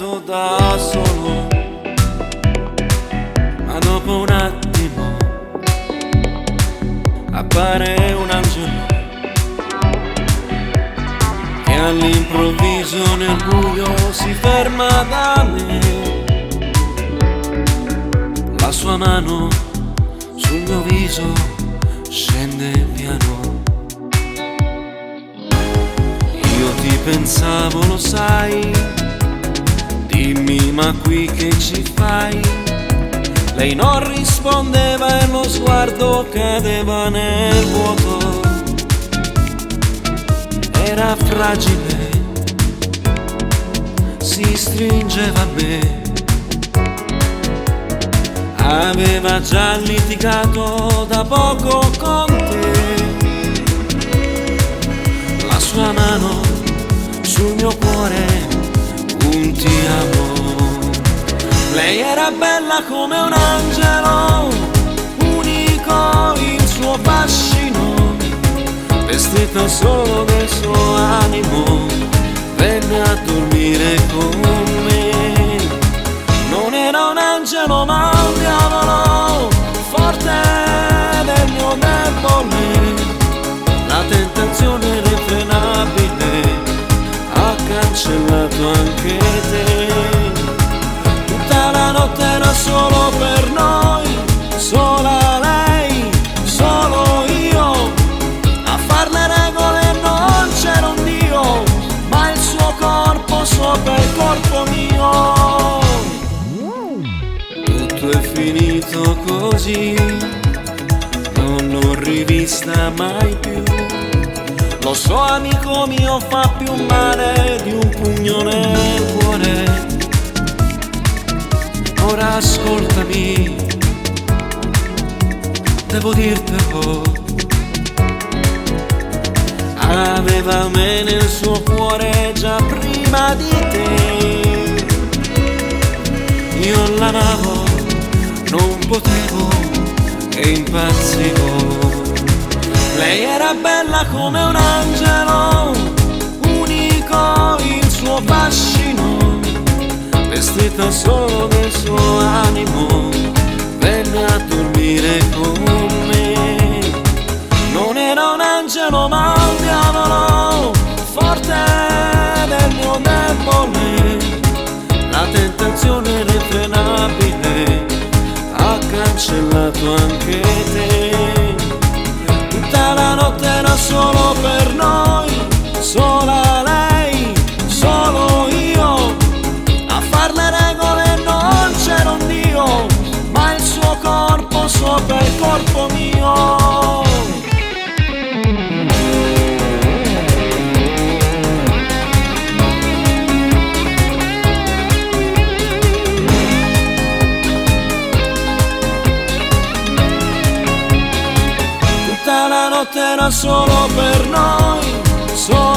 tanto da solo, ma dopo un attimo appare un angelo che all'improvviso nel buio si ferma da me. La sua mano sul mio viso scende piano. Io ti pensavo, lo sai, dimmi ma qui che ci fai? Lei non rispondeva e lo sguardo cadeva nel vuoto. Era fragile, si stringeva a me. Aveva già litigato da poco con te. La sua mano sul mio cuore, un ti amo. Lei era bella come un angelo, unico il suo fascino, vestita solo del suo animo, venne a dormire con me. Non era un angelo ma un diavolo, forte del mio debole, la tentazione irrefrenabile ha cancellato anche te. Tutta la notte era solo per noi, sola lei, solo io, a far le regole non c'era un Dio, ma il suo corpo sopra il corpo mio. Tutto è finito così, non l'ho rivista mai più. Lo so amico mio, fa più male di un pugno nel cuore. Ora ascoltami, devo dirtelo, aveva me nel suo cuore già prima di te. Io l'amavo, non potevo e impazzivo. Lei era bella come un angelo, unico il suo fascino, vestita solo del suo animo, venne a dormire con me. Non era un angelo ma un diavolo, forte del mio debole, la tentazione irrefrenabile ha cancellato anche te. Tutta la notte era solo per noi, sola lei, solo io, a far le regole non c'era un Dio, ma il suo corpo sopra il corpo mio. Tutta la notte era solo per noi, solo